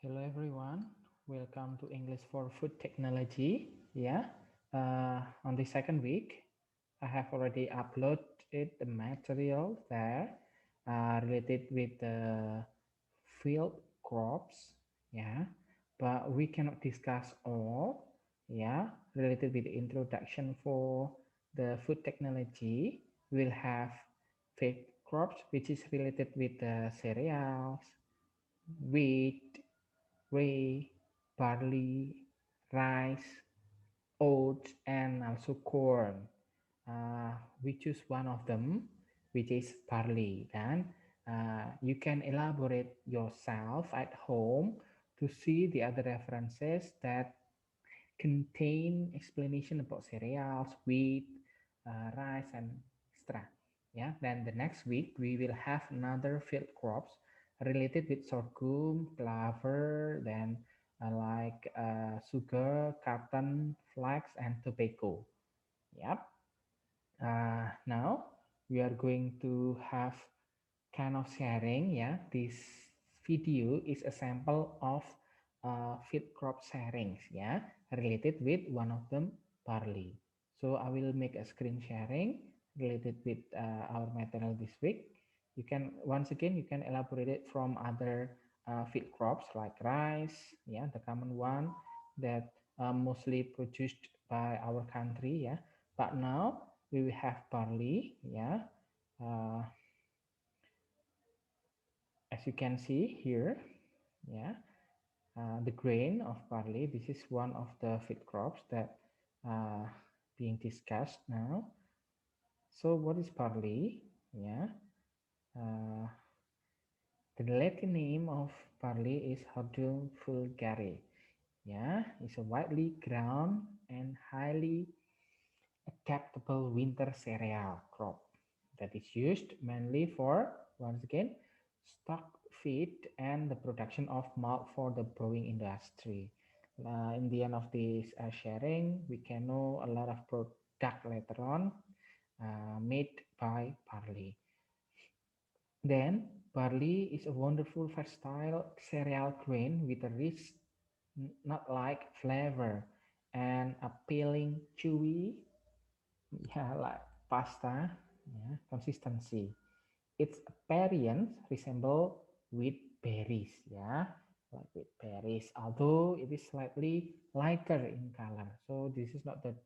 Hello everyone, welcome to English for Food Technology. On the second week, I have already uploaded the material there related with the field crops. Yeah, but we cannot discuss all. Related with the introduction for the food technology, we'll have field crops, which is related with the cereals, wheat, rye, barley, rice, oats, and also corn. We choose one of them, which is barley. Then you can elaborate yourself at home to see the other references that contain explanation about cereals, wheat, rice, and extra. Yeah. Then the next week we will have another field crops related with sorghum, clover, then sugar, cotton, flax, and tobacco. Yep. Now we are going to have kind of sharing. Yeah, this video is a sample of feed crop sharings. Yeah, related with one of them, barley. So I will make a screen sharing related with our material this week. You can once again you can elaborate it from other feed crops like rice. Yeah, the common one that mostly produced by our country. Yeah, but now we will have barley. Yeah. Uh, as you can see here, yeah, the grain of barley, this is one of the feed crops that uh, being discussed now. So what is barley? Yeah, uh, the Latin name of barley is Hordeum vulgare. Yeah, it's a widely grown and highly adaptable winter cereal crop that is used mainly for, once again, stock feed and the production of malt for the brewing industry. In the end of this sharing, we can know a lot of product later on made by barley. Then, barley is a wonderful versatile cereal grain with a rich nut-like flavor and appealing chewy, yeah, like pasta, yeah, consistency. Its appearance resemble wheat berries, yeah, like wheat berries, although it is slightly lighter in color. So this is not the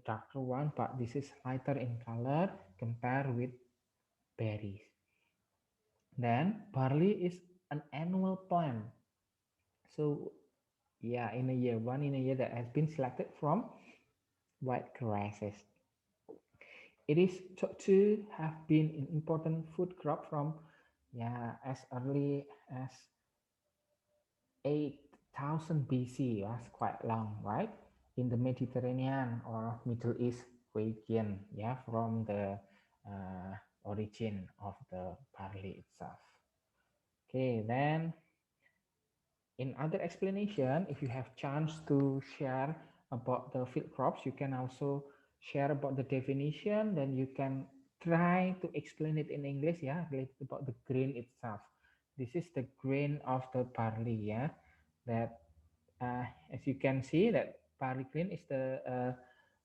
darker one, but this is lighter in color compared with berries. Then barley is an annual plant. So yeah, in a year, one in a year that has been selected from white grasses. It is thought to have been an important food crop from, yeah, as early as 8,000 BC. That's quite long, right? In the Mediterranean or Middle East region, yeah, from the uh, origin of the barley itself. Okay, then in other explanation, if you have chance to share about the field crops, you can also share about the definition. Then you can try to explain it in English, yeah, related about the grain itself. This is the grain of the barley, yeah. That as you can see, that barley grain is the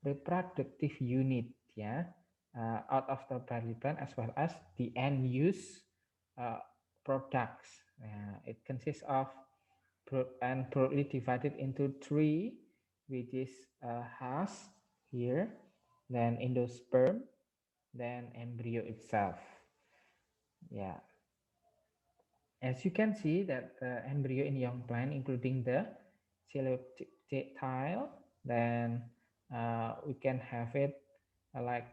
reproductive unit, yeah, out of the barley plant as well as the end use uh, products. It consists of and broadly divided into three, which is husk here, then endosperm, then embryo itself. Yeah, as you can see that the embryo in young plant, including the coleoptile, then we can have it like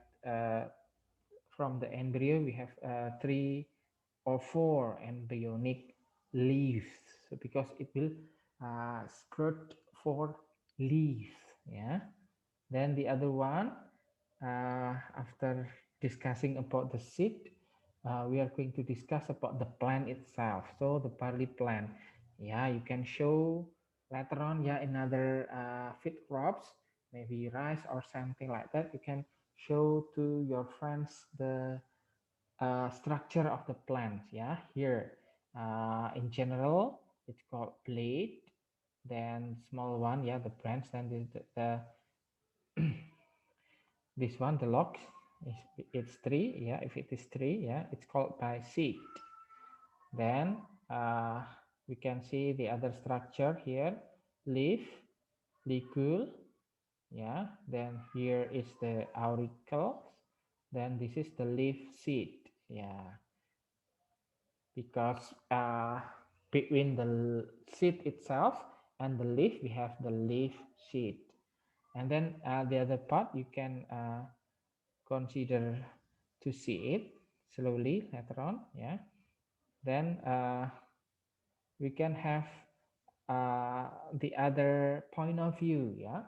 from the embryo we have three or four embryonic leaves. So because it will sprout four leaves, yeah. Then the other one, after discussing about the seed, we are going to discuss about the plant itself. So the barley plant, yeah, you can show later on, yeah, in other feed crops, maybe rice or something like that. You can show to your friends the structure of the plants. Yeah, here in general, it's called blade. Then small one, yeah, the branch. Then this one, the lock, it's tree. Yeah, if it is tree, yeah, it's called by seed. Then we can see the other structure here, leaf, ligule. Yeah, then here is the auricle. Then this is the leaf seed. Yeah, because between the seed itself and the leaf, we have the leaf seed. And then the other part, you can consider to see it slowly later on. Yeah, then we can have the other point of view, yeah,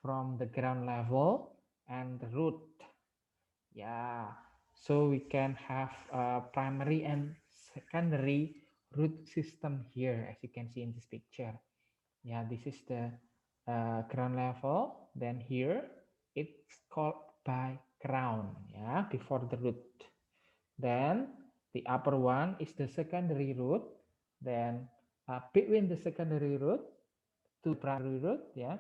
from the ground level and the root. Yeah, so we can have primary and secondary root system here, as you can see in this picture. Yeah, this is the ground level. Then here it's called by crown, yeah, before the root. Then the upper one is the secondary root. Then between the secondary root to primary root, yeah,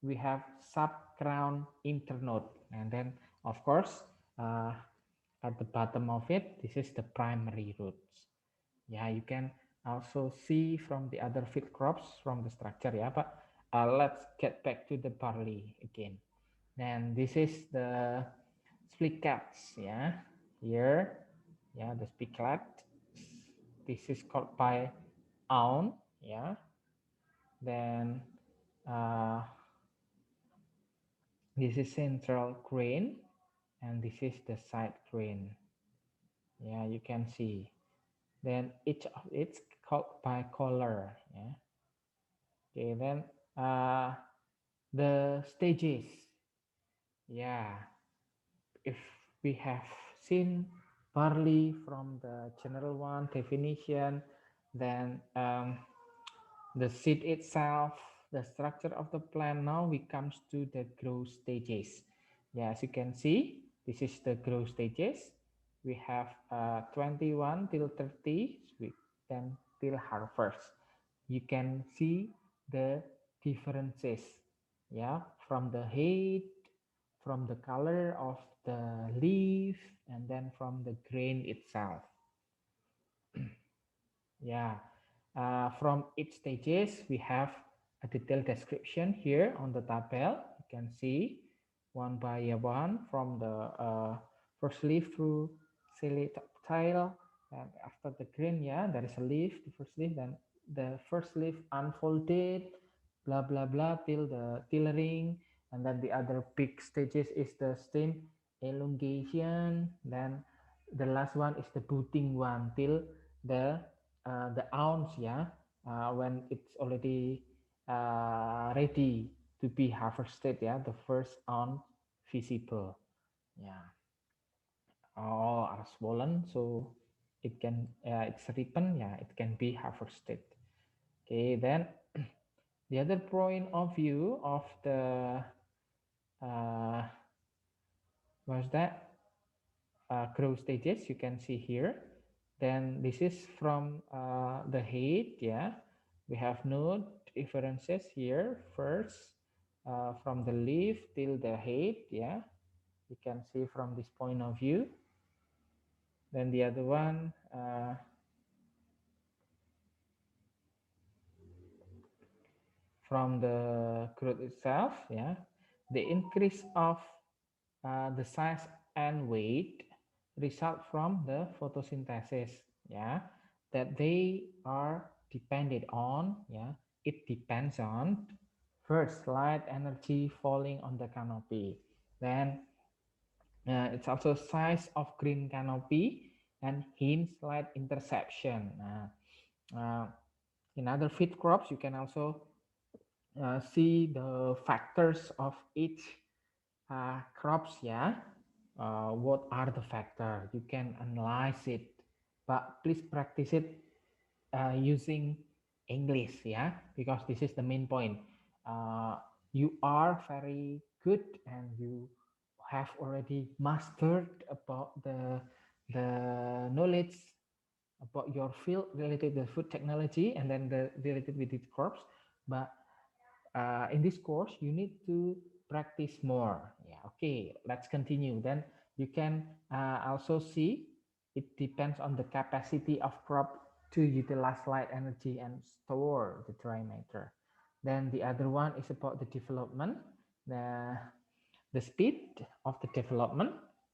we have subcrown internode. And then, of course, at the bottom of it, this is the primary roots. Yeah, you can also see from the other field crops from the structure, yeah. But let's get back to the barley again. Then this is the splicats, yeah. Here, yeah, the spiclet. This is called by aun, yeah. Then uh, this is central grain, and this is the side grain. Yeah, you can see. Then each of it's called by color. Yeah. Okay. Then the stages. Yeah. If we have seen barley from the general one definition, then the seed itself, the structure of the plant. Now we comes to the growth stages. Yeah, as you can see, this is the growth stages. We have 21 till 30, then till harvest. You can see the differences, yeah, from the height, from the color of the leaf, and then from the grain itself. Yeah, from each stages, we have a detailed description here on the tabel. You can see one by one from the first leaf through tile, and after the grain, yeah, there is a leaf, the first leaf, then the first leaf unfolded, blah blah blah, till the tillering, and then the other big stages is the stem elongation, then the last one is the budding one till the ounce, yeah, when it's already ready to be harvested, yeah, the first ounce visible. Yeah, all are swollen, so it can it's ripen, yeah, it can be harvested. Okay, then the other point of view of the uh, was that growth stages, you can see here. Then this is from the height, yeah. We have no differences here. First, from the leaf till the height, yeah. You can see from this point of view. Then the other one, from the growth itself, yeah. The increase of the size and weight result from the photosynthesis, yeah, that they are dependent on, yeah. It depends on first light energy falling on the canopy, then it's also size of green canopy and hinge light interception. In other feed crops, you can also see the factors of each crops, yeah. What are the factors? You can analyze it, but please practice it using English, yeah, because this is the main point. You are very good and you have already mastered about the knowledge about your field related to food technology and then the related with the crops. But in this course, you need to practice more. Yeah, okay, let's continue. Then you can also see it depends on the capacity of crop to utilize light energy and store the dry matter. Then the other one is about the development. The the speed of the development,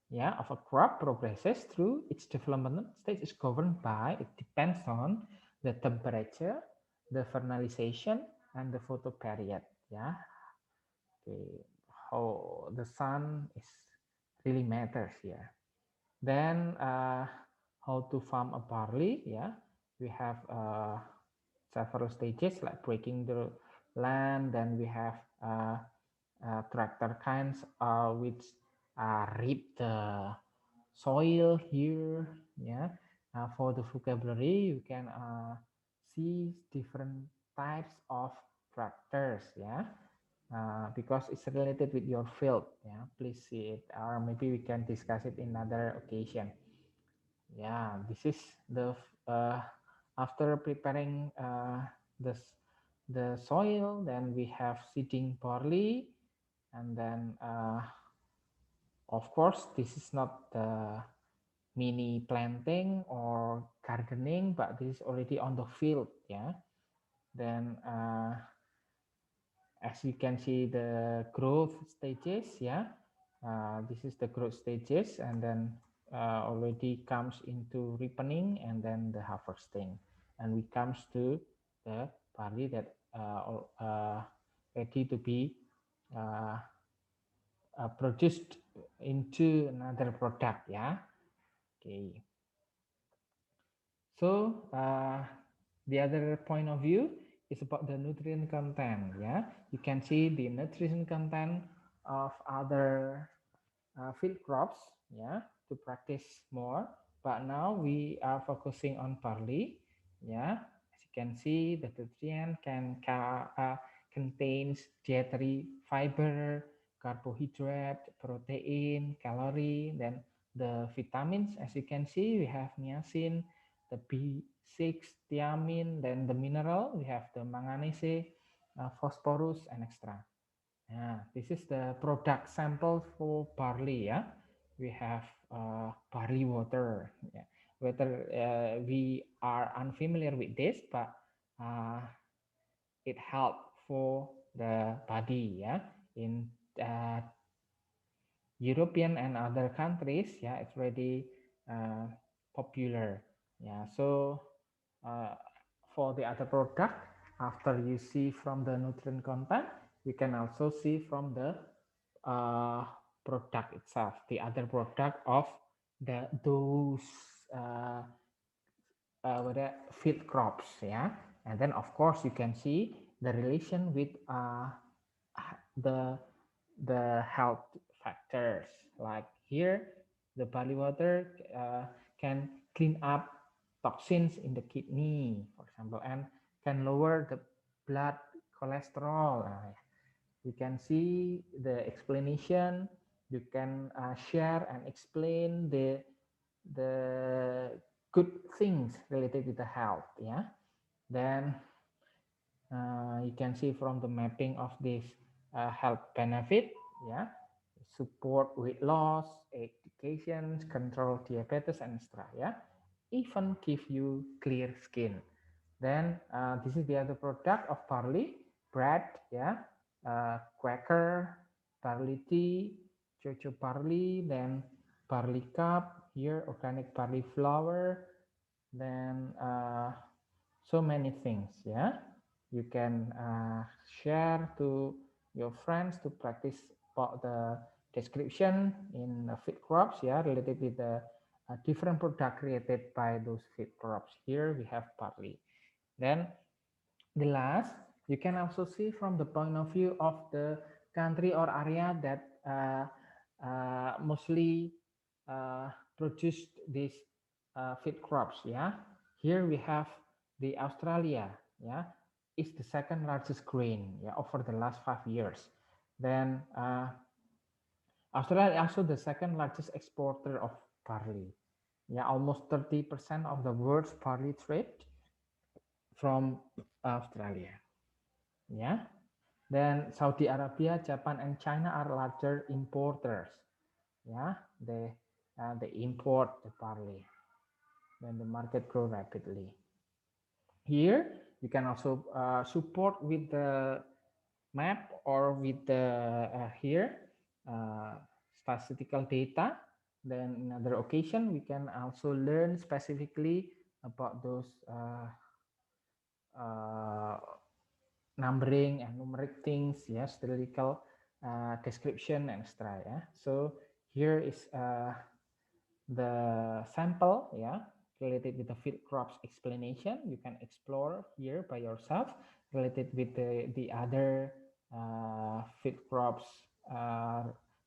yeah, of a crop progresses through its development stage is governed by, it depends on the temperature, the fertilization, and the photo period. Yeah, okay, how the sun is really matters here. Then how to farm a barley? Yeah, we have several stages like breaking the land. Then we have tractor kinds which reap the soil here. Yeah, for the vocabulary you can see different types of tractors. Yeah, because it's related with your field. Yeah, please see it, or maybe we can discuss it in another occasion. Yeah, this is the after preparing the soil, then we have seeding barley, and then of course this is not the mini planting or gardening, but this is already on the field. Yeah, then as you can see the growth stages. Yeah, this is the growth stages, and then already comes into ripening and then the harvesting, and we comes to the barley that ready to be uh, produced into another product. Yeah, okay. So the other point of view is about the nutrient content. Yeah, you can see the nutrition content of other field crops. Yeah, to practice more. But now we are focusing on barley. Yeah, as you can see, the nutrient contains dietary fiber, carbohydrate, protein, calorie, then the vitamins. As you can see, we have niacin, the B6, thiamine, then the mineral, we have the manganese, phosphorus, and extra. This is the product sample for barley. Yeah, we have barley water. Yeah, whether we are unfamiliar with this, but uh, it helps for the body. Yeah, in uh, European and other countries, yeah, it's already popular. Yeah, so uh, for the other product, after you see from the nutrient content, you can also see from the uh, product itself, the other product of those uh, field crops. Yeah, and then of course you can see the relation with the health factors, like here the barley water can clean up toxins in the kidney, for example, and can lower the blood cholesterol. You can see the explanation. You can share and explain the good things related with the health. Yeah, then you can see from the mapping of this health benefit. Yeah, support weight loss, education, control diabetes, and extra. Yeah, even give you clear skin. Then this is the other product of barley bread. Yeah, Quaker barley tea, Jojo barley, then barley cup here, organic barley flour, then so many things. Yeah, you can share to your friends to practice about the description in feed crops. Yeah, related with the different product created by those feed crops. Here we have barley. Then the last, you can also see from the point of view of the country or area that mostly produced these feed crops. Yeah, here we have the Australia. Yeah, is the second largest grain. Yeah, over the last 5 years. Then Australia also the second largest exporter of barley. Yeah, almost 30% of the world's barley trade from Australia. Yeah. Then Saudi Arabia, Japan, and China are larger importers. Yeah, they import the barley. Then the market grow rapidly. Here you can also support with the map or with the here statistical data. Then in other occasion we can also learn specifically about those uh, numbering and numeric things, yeah, statistical description and extra. Yeah. So here is the sample, yeah, related with the field crops explanation. You can explore here by yourself related with the other field crops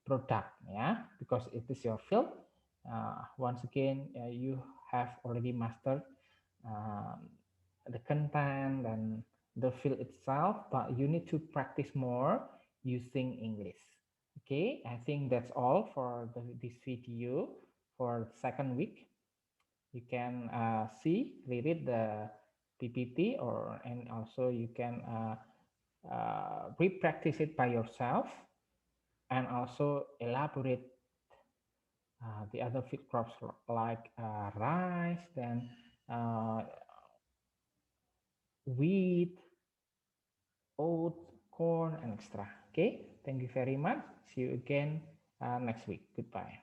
product, yeah, because it is your field. Once again, you have already mastered um, the content and the field itself, but you need to practice more using English. Okay, I think that's all for this video for second week. You can see, read the PPT, or and also you can re-practice it by yourself and also elaborate the other feed crops like rice, then uh, wheat, oats, corn, and extra. Okay, thank you very much. See you again next week. Goodbye.